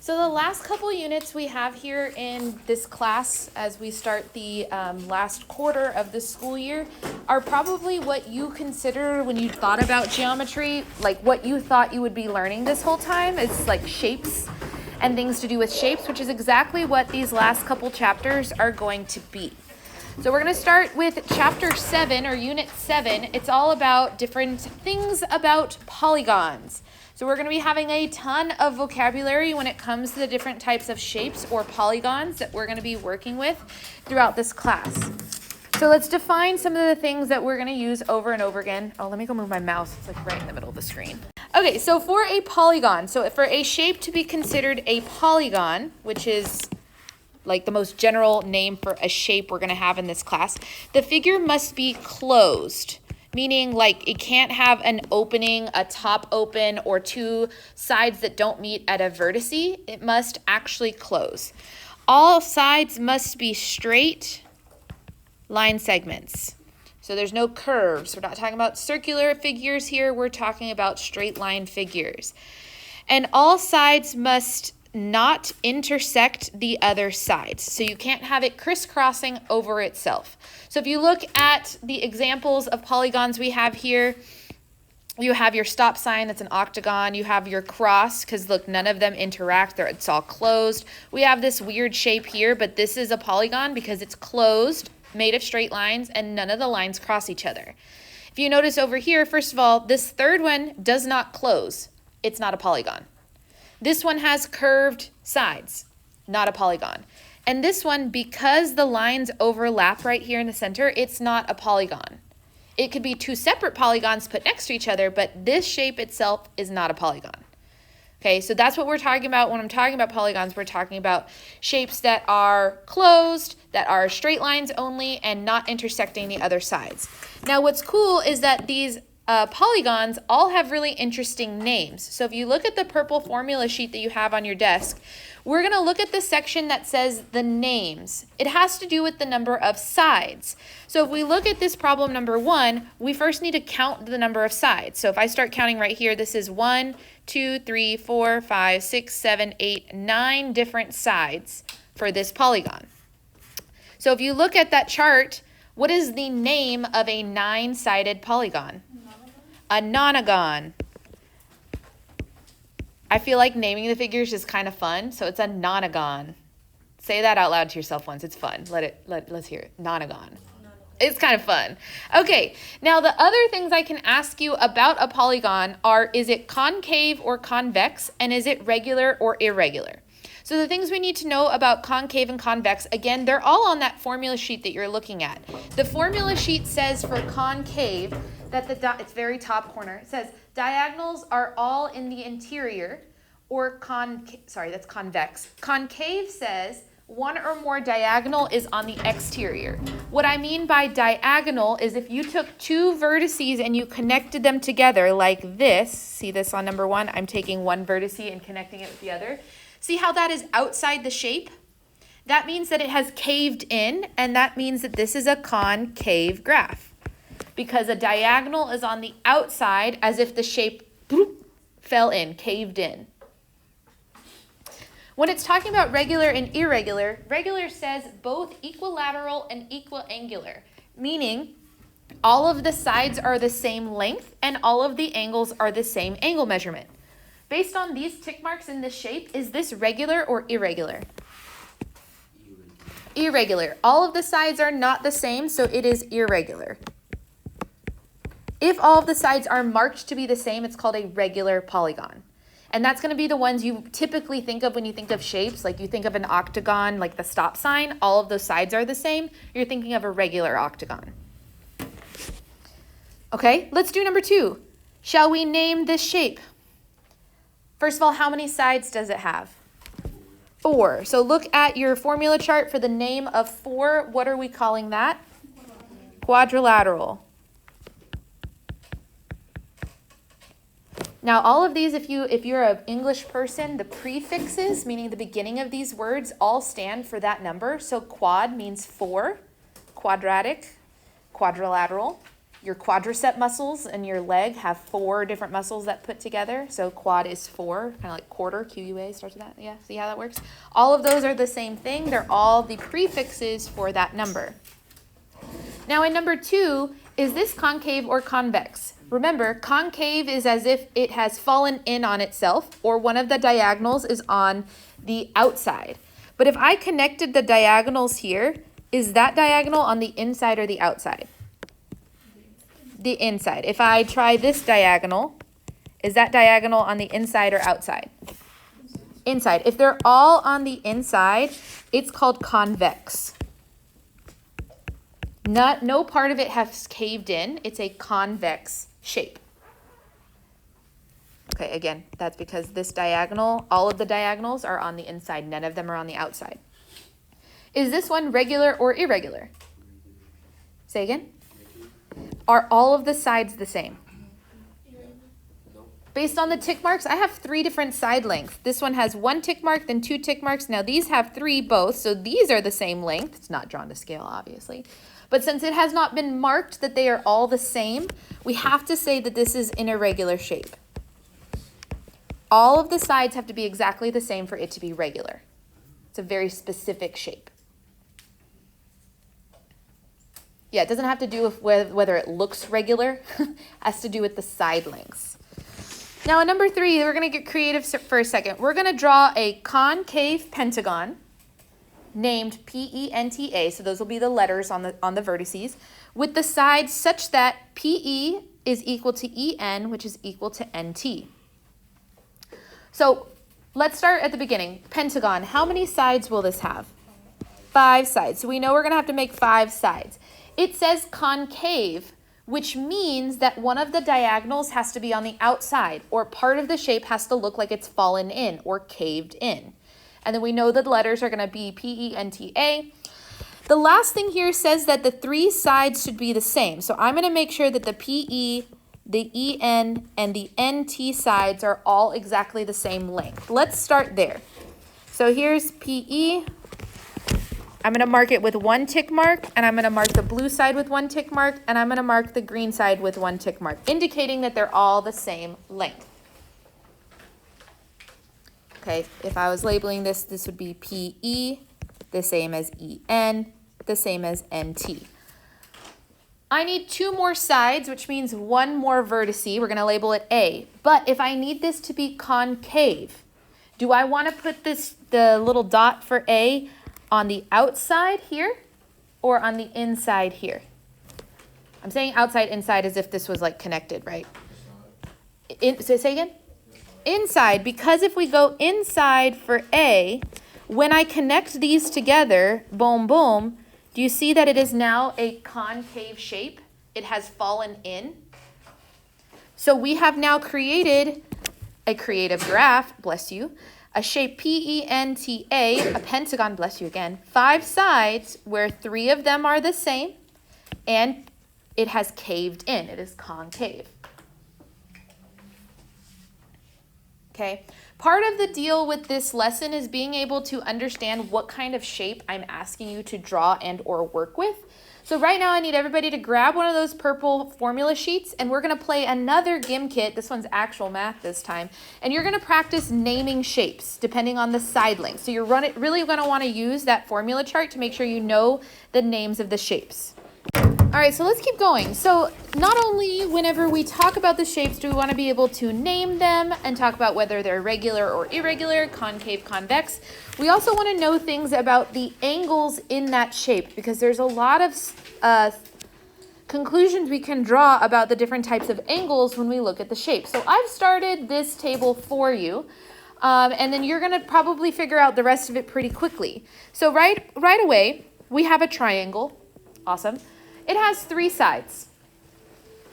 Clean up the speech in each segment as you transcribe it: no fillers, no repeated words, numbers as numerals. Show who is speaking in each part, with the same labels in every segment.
Speaker 1: So the last couple units we have here in this class as we start the last quarter of the school year are probably what you consider when you thought about geometry, like what you thought you would be learning this whole time. It's like shapes and things to do with shapes, which is exactly what these last couple chapters are going to be. So we're going to start with chapter 7 or unit 7. It's all about different things about polygons. So we're going to be having a ton of vocabulary when it comes to the different types of shapes or polygons that we're going to be working with throughout this class. So let's define some of the things that we're going to use over and over again. Oh, let me go move my mouse. It's like right in the middle of the screen. Okay, so for a polygon, so for a shape to be considered a polygon, which is like the most general name for a shape we're going to have in this class, the figure must be closed. Meaning like it can't have an opening, a top open, or two sides that don't meet at a vertice. It must actually close. All sides must be straight line segments. So there's no curves. We're not talking about circular figures here. We're talking about straight line figures. And all sides must not intersect the other sides. So you can't have it crisscrossing over itself. So if you look at the examples of polygons we have here, you have your stop sign, that's an octagon. You have your cross, because look, none of them interact. It's all closed. We have this weird shape here, but this is a polygon because it's closed, made of straight lines, and none of the lines cross each other. If you notice over here, first of all, this third one does not close. It's not a polygon. This one has curved sides, not a polygon. And this one, because the lines overlap right here in the center, it's not a polygon. It could be two separate polygons put next to each other, but this shape itself is not a polygon. Okay, so that's what we're talking about. When I'm talking about polygons, we're talking about shapes that are closed, that are straight lines only, and not intersecting the other sides. Now, what's cool is that these polygons all have really interesting names. So if you look at the purple formula sheet that you have on your desk, we're going to look at the section that says the names. It has to do with the number of sides. So if we look at this problem number 1, we first need to count the number of sides. So if I start counting right here, this is 1, 2, 3, 4, 5, 6, 7, 8, 9 different sides for this polygon. So if you look at that chart, what is the name of a 9-sided polygon? A nonagon. I feel like naming the figures is kind of fun, so it's a nonagon. Say that out loud to yourself once. It's fun. Let's hear it. Nonagon. It's kind of fun. Okay, now the other things I can ask you about a polygon are, is it concave or convex, and is it regular or irregular? So the things we need to know about concave and convex, again, they're all on that formula sheet that you're looking at. The formula sheet says for concave that it's very top corner. It says diagonals are all in the interior, or that's convex. Concave says one or more diagonal is on the exterior. What I mean by diagonal is if you took two vertices and you connected them together like this, see this on number 1, I'm taking one vertice and connecting it with the other. See how that is outside the shape? That means that it has caved in, and that means that this is a concave graph, because a diagonal is on the outside as if the shape fell in, caved in. When it's talking about regular and irregular, regular says both equilateral and equiangular, meaning all of the sides are the same length and all of the angles are the same angle measurement. Based on these tick marks in this shape, is this regular or irregular? Irregular. All of the sides are not the same, so it is irregular. If all of the sides are marked to be the same, it's called a regular polygon. And that's going to be the ones you typically think of when you think of shapes. Like you think of an octagon, like the stop sign, all of those sides are the same. You're thinking of a regular octagon. Okay, let's do number 2. Shall we name this shape? First of all, how many sides does it have? 4. So look at your formula chart for the name of 4. What are we calling that? Quadrilateral. Now all of these, if you're an English person, the prefixes, meaning the beginning of these words, all stand for that number. So quad means 4, quadratic, quadrilateral. your quadricep muscles and your leg have 4 different muscles that put together. So quad is 4, kind of like quarter, QUA starts with that. Yeah, see how that works? All of those are the same thing. They're all the prefixes for that number. Now in number 2, is this concave or convex? Remember, concave is as if it has fallen in on itself, or one of the diagonals is on the outside. But if I connected the diagonals here, is that diagonal on the inside or the outside? The inside. If I try this diagonal, is that diagonal on the inside or outside? Inside. If they're all on the inside, it's called convex. No part of it has caved in. It's a convex shape. Okay, again, that's because this diagonal, all of the diagonals are on the inside. None of them are on the outside. Is this one regular or irregular? Say again. Are all of the sides the same? Based on the tick marks, I have 3 different side lengths. This one has 1 tick mark, then 2 tick marks. Now these have 3 both, so these are the same length. It's not drawn to scale, obviously. But since it has not been marked that they are all the same, we have to say that this is an irregular shape. All of the sides have to be exactly the same for it to be regular. It's a very specific shape. Yeah, it doesn't have to do with whether it looks regular. It has to do with the side lengths. Now in number 3, we're going to get creative for a second. We're going to draw a concave pentagon named PENTA, so those will be the letters on the vertices, with the sides such that PE is equal to EN, which is equal to NT. So let's start at the beginning. Pentagon, how many sides will this have? 5 sides. So we know we're going to have to make 5 sides. It says concave, which means that one of the diagonals has to be on the outside, or part of the shape has to look like it's fallen in or caved in. And then we know that the letters are going to be PENTA. The last thing here says that the 3 sides should be the same. So I'm going to make sure that the PE, the EN, and the NT sides are all exactly the same length. Let's start there. So here's PE. I'm going to mark it with 1 tick mark, and I'm going to mark the blue side with 1 tick mark, and I'm going to mark the green side with 1 tick mark, indicating that they're all the same length. Okay, if I was labeling this, this would be PE, the same as EN, the same as NT. I need 2 more sides, which means 1 more vertice. We're going to label it A. But if I need this to be concave, do I want to put the little dot for A on the outside here or on the inside here? I'm saying outside, inside as if this was like connected, right? So say again? Inside, because if we go inside for A, when I connect these together, boom, boom, do you see that it is now a concave shape? It has fallen in. So we have now created a creative graph, bless you, a shape PENTA, a pentagon, bless you again, 5 sides where 3 of them are the same and it has caved in. It is concave. Okay, part of the deal with this lesson is being able to understand what kind of shape I'm asking you to draw and or work with. So right now I need everybody to grab one of those purple formula sheets, and we're going to play another gym kit. This one's actual math this time. And you're going to practice naming shapes depending on the side length. So you're really going to want to use that formula chart to make sure you know the names of the shapes. All right, so let's keep going. So not only whenever we talk about the shapes do we want to be able to name them and talk about whether they're regular or irregular, concave, convex, we also want to know things about the angles in that shape because there's a lot of conclusions we can draw about the different types of angles when we look at the shape. So I've started this table for you, and then you're going to probably figure out the rest of it pretty quickly. So right away, we have a triangle. Awesome. It has 3 sides.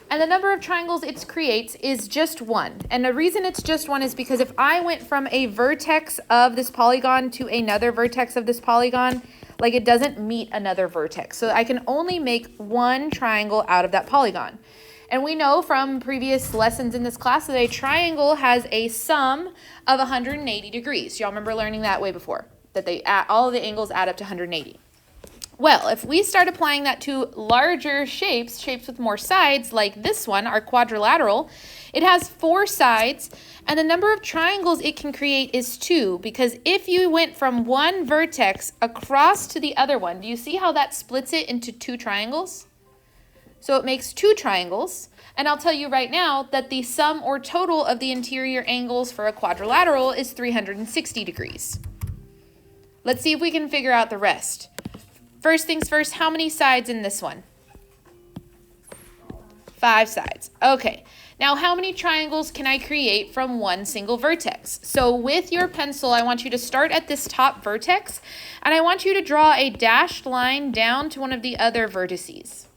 Speaker 1: And the number of triangles it creates is just 1. And the reason it's just 1 is because if I went from a vertex of this polygon to another vertex of this polygon, like it doesn't meet another vertex. So I can only make 1 triangle out of that polygon. And we know from previous lessons in this class that a triangle has a sum of 180 degrees. Y'all remember learning that way before, that all of the angles add up to 180. Well, if we start applying that to larger shapes, shapes with more sides, like this one, our quadrilateral, it has 4 sides, and the number of triangles it can create is 2, because if you went from one vertex across to the other one, do you see how that splits it into 2 triangles? So it makes 2 triangles, and I'll tell you right now that the sum or total of the interior angles for a quadrilateral is 360 degrees. Let's see if we can figure out the rest. First things first, how many sides in this one? 5 sides. Okay, now how many triangles can I create from one single vertex? So with your pencil, I want you to start at this top vertex, and I want you to draw a dashed line down to one of the other vertices.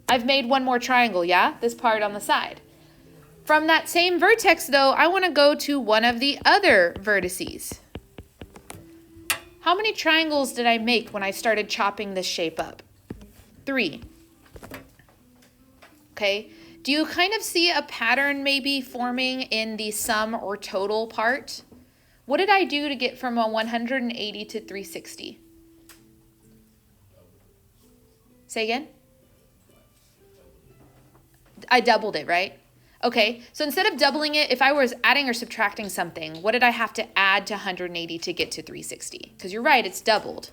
Speaker 1: I've made one more triangle, yeah? This part on the side. From that same vertex, though, I want to go to one of the other vertices. How many triangles did I make when I started chopping this shape up? 3. Okay, do you kind of see a pattern maybe forming in the sum or total part? What did I do to get from a 180 to 360? Say again? I doubled it, right? Okay, so instead of doubling it, if I was adding or subtracting something, what did I have to add to 180 to get to 360? Because you're right, it's doubled.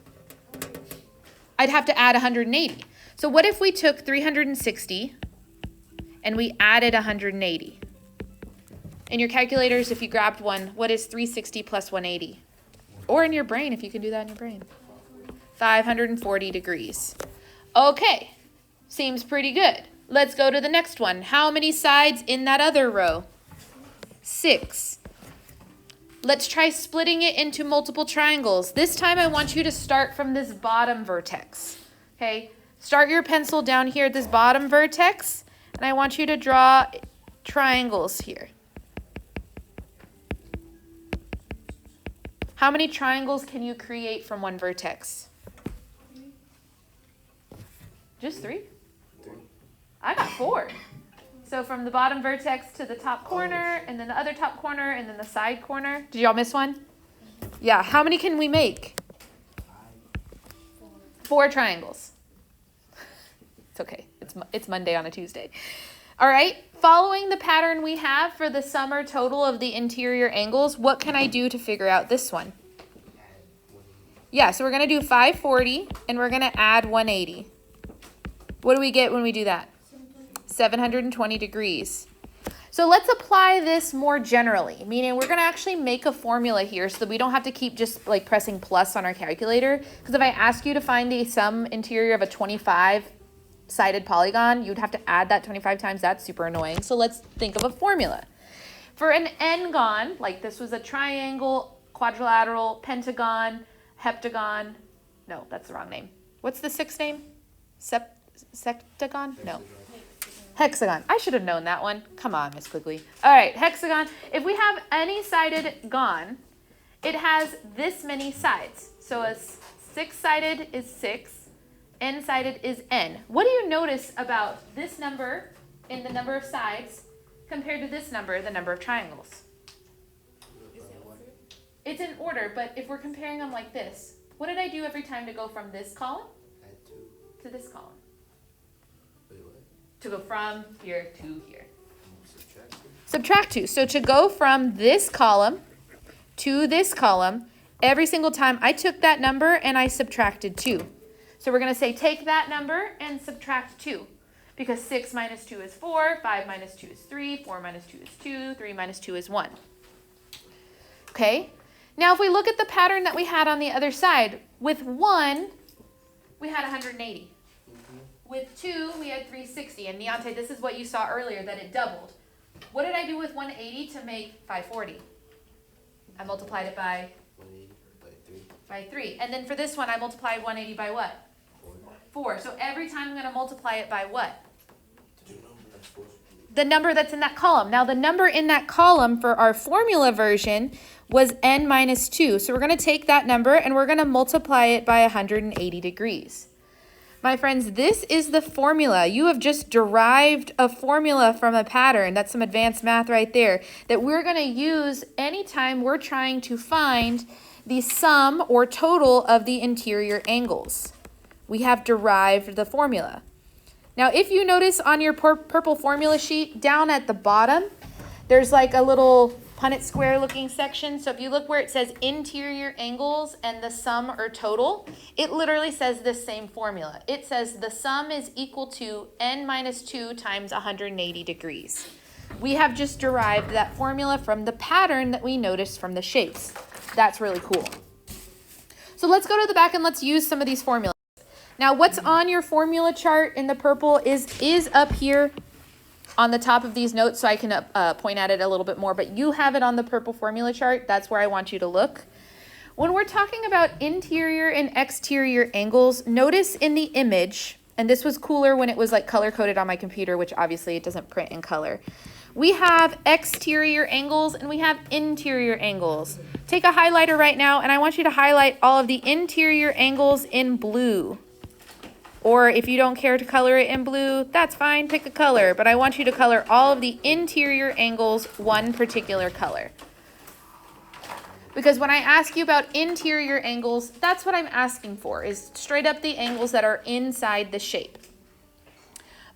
Speaker 1: I'd have to add 180. So what if we took 360 and we added 180? In your calculators, if you grabbed one, what is 360 plus 180? Or in your brain, if you can do that in your brain. 540 degrees. Okay, seems pretty good. Let's go to the next one. How many sides in that other row? 6. Let's try splitting it into multiple triangles. This time I want you to start from this bottom vertex. Okay, start your pencil down here at this bottom vertex, and I want you to draw triangles here. How many triangles can you create from one vertex? Just 3? I got 4. So from the bottom vertex to the top corner, and then the other top corner, and then the side corner. Did y'all miss one? Yeah, how many can we make? 4 triangles. It's okay, it's Monday on a Tuesday. All right, following the pattern we have for the sum or total of the interior angles, what can I do to figure out this one? Yeah, so we're gonna do 540, and we're gonna add 180. What do we get when we do that? 720 degrees. So let's apply this more generally, meaning we're going to actually make a formula here so that we don't have to keep just like pressing plus on our calculator. Because if I ask you to find the sum interior of a 25-sided polygon, you'd have to add that 25 times. That's super annoying. So let's think of a formula. For an n-gon, like this was a triangle, quadrilateral, pentagon, heptagon. No, that's the wrong name. What's the 6th name? Septagon? No. Hexagon. I should have known that one. Come on, Miss Quigley. All right, hexagon. If we have any sided gon, it has this many sides. So a 6-sided is 6, n-sided is n. What do you notice about this number in the number of sides compared to this number, the number of triangles? It's in order, but if we're comparing them like this, what did I do every time to go from this column to this column? To go from here to here. Subtract 2. So to go from this column to this column, every single time I took that number and I subtracted 2. So we're going to say take that number and subtract 2. Because 6 minus 2 is 4, 5 minus 2 is 3, 4 minus 2 is 2, 3 minus 2 is 1. Okay? Now if we look at the pattern that we had on the other side, with 1, we had 180. With 2, we had 360. And Deontay, this is what you saw earlier, that it doubled. What did I do with 180 to make 540? I multiplied it by 3. And then for this one, I multiplied 180 by what? 4. So every time I'm going to multiply it by what? The number that's in that column. Now the number in that column for our formula version was n minus 2. So we're going to take that number and we're going to multiply it by 180 degrees. My friends, this is the formula. You have just derived a formula from a pattern. That's some advanced math right there that we're going to use anytime we're trying to find the sum or total of the interior angles. We have derived the formula. Now, if you notice on your purple formula sheet, down at the bottom, there's like a little Punnett square looking section. So if you look where it says interior angles and the sum or total, it literally says this same formula. It says the sum is equal to n minus 2 times 180 degrees. We have just derived that formula from the pattern that we noticed from the shapes. That's really cool. So let's go to the back and let's use some of these formulas. Now, what's on your formula chart in the purple is up here on the top of these notes, so I can point at it a little bit more, but you have it on the purple formula chart. That's where I want you to look. When we're talking about interior and exterior angles, notice in the image, and this was cooler when it was like color-coded on my computer, which obviously it doesn't print in color. We have exterior angles and we have interior angles. Take a highlighter right now, and I want you to highlight all of the interior angles in blue. Or if you don't care to color it in blue, that's fine, pick a color. But I want you to color all of the interior angles one particular color. Because when I ask you about interior angles, that's what I'm asking for, is straight up the angles that are inside the shape.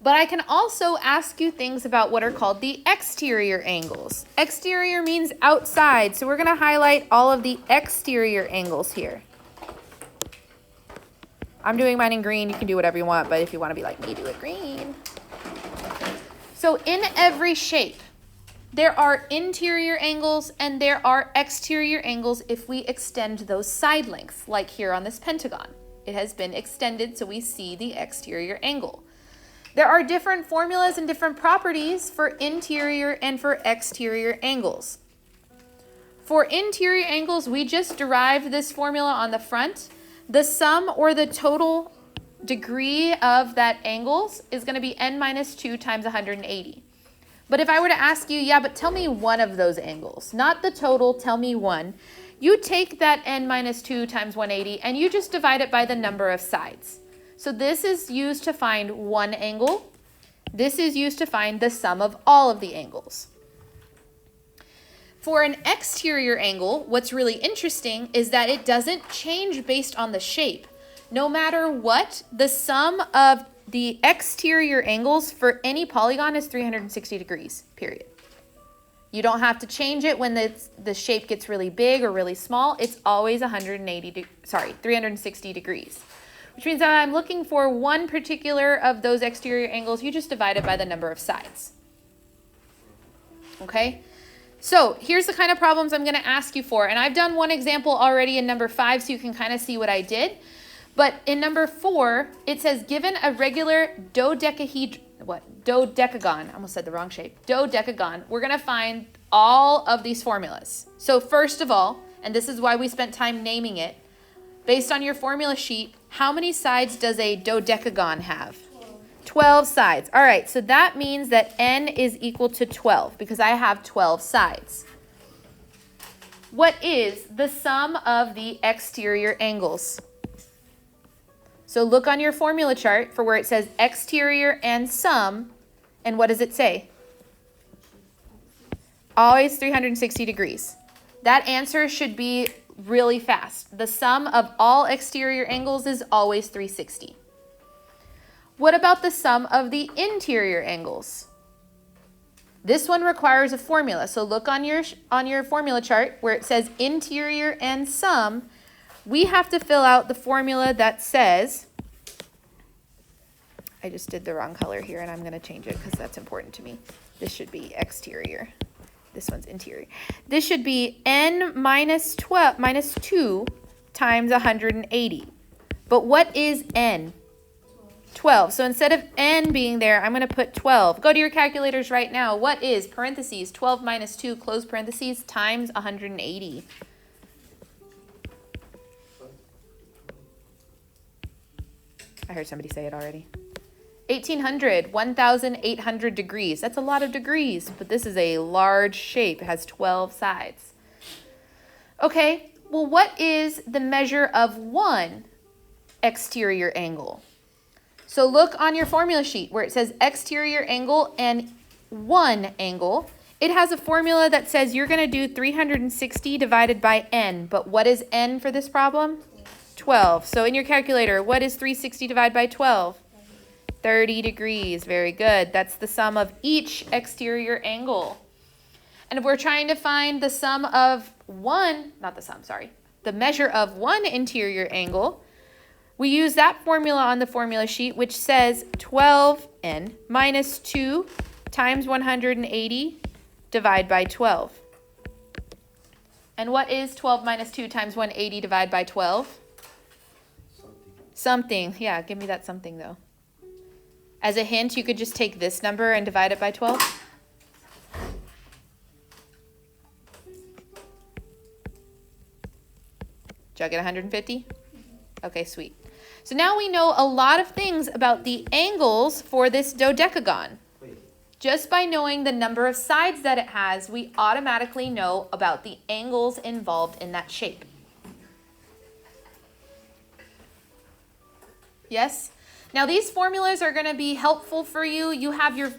Speaker 1: But I can also ask you things about what are called the exterior angles. Exterior means outside, so we're going to highlight all of the exterior angles here. I'm doing mine in green. You can do whatever you want, but if you want to be like me, do it green. So in every shape, there are interior angles and there are exterior angles if we extend those side lengths, like here on this pentagon. It has been extended so we see the exterior angle. There are different formulas and different properties for interior and for exterior angles. For interior angles, we just derived this formula on the front. The sum or the total degree of that angles is going to be n minus 2 times 180. But if I were to ask you, yeah, but tell me one of those angles, not the total, tell me one, you take that n minus 2 times 180 and you just divide it by the number of sides. So this is used to find one angle. This is used to find the sum of all of the angles. For an exterior angle, what's really interesting is that it doesn't change based on the shape. No matter what, the sum of the exterior angles for any polygon is 360 degrees, period. You don't have to change it when the shape gets really big or really small. It's always 360 degrees. Which means that I'm looking for one particular of those exterior angles, you just divide it by the number of sides. Okay? So here's the kind of problems I'm going to ask you for. And I've done one example already in number 5, so you can kind of see what I did. But in number 4, it says, given a regular dodecagon, I almost said the wrong shape, dodecagon, we're going to find all of these formulas. So first of all, and this is why we spent time naming it, based on your formula sheet, how many sides does a dodecagon have? 12 sides. All right, so that means that n is equal to 12 because I have 12 sides. What is the sum of the exterior angles? So look on your formula chart for where it says exterior and sum, and what does it say? Always 360 degrees. That answer should be really fast. The sum of all exterior angles is always 360. What about the sum of the interior angles? This one requires a formula. So look on your formula chart where it says interior and sum. We have to fill out the formula that says, I just did the wrong color here and I'm going to change it because that's important to me. This should be exterior. This one's interior. This should be n minus 2 times 180. But what is n? 12. So instead of n being there, I'm going to put 12. Go to your calculators right now. What is parentheses 12 minus 2 close parentheses times 180? I heard somebody say it already. 1800, 1,800 degrees. That's a lot of degrees, but this is a large shape. It has 12 sides. Okay, well, what is the measure of one exterior angle? So look on your formula sheet where it says exterior angle and one angle. It has a formula that says you're going to do 360 divided by n, but what is n for this problem? 12. So in your calculator, what is 360 divided by 12? 30 degrees. Very good. That's the sum of each exterior angle. And if we're trying to find the sum of the measure of one interior angle, we use that formula on the formula sheet, which says 12n minus 2 times 180 divide by 12. And what is 12 minus 2 times 180 divided by 12? Something. Yeah, give me that something though. As a hint, you could just take this number and divide it by 12. Did y'all get 150? Okay, sweet. So now we know a lot of things about the angles for this dodecagon. Just by knowing the number of sides that it has, we automatically know about the angles involved in that shape. Yes? Now these formulas are going to be helpful for you. You have your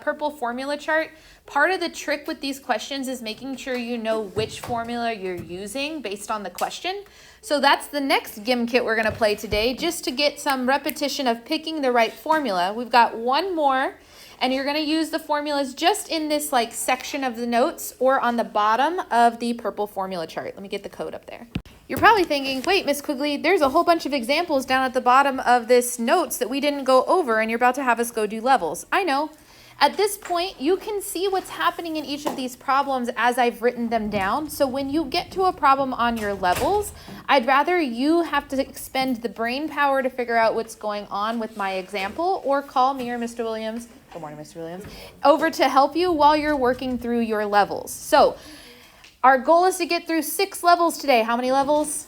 Speaker 1: purple formula chart. Part of the trick with these questions is making sure you know which formula you're using based on the question. So that's the next gym kit we're going to play today, just to get some repetition of picking the right formula. We've got one more, and you're going to use the formulas just in this like section of the notes or on the bottom of the purple formula chart. Let me get the code up there. You're probably thinking, wait, Miss Quigley, there's a whole bunch of examples down at the bottom of this notes that we didn't go over, and you're about to have us go do levels. I know. At this point, you can see what's happening in each of these problems as I've written them down. So when you get to a problem on your levels, I'd rather you have to expend the brain power to figure out what's going on with my example, or call me or Mr. Williams, good morning, Mr. Williams, over to help you while you're working through your levels. So our goal is to get through 6 levels today. How many levels?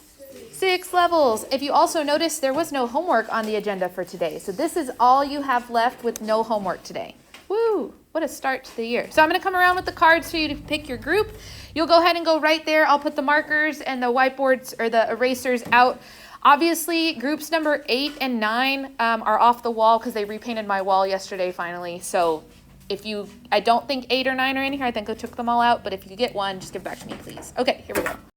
Speaker 1: 6 levels. If you also notice, there was no homework on the agenda for today. So this is all you have left with no homework today. Woo, what a start to the year. So I'm going to come around with the cards for you to pick your group. You'll go ahead and go right there. I'll put the markers and the whiteboards or the erasers out. Obviously, groups number 8 and 9 are off the wall because they repainted my wall yesterday finally. So I don't think 8 or 9 are in here. I think I took them all out. But if you get one, just give it back to me, please. Okay, here we go.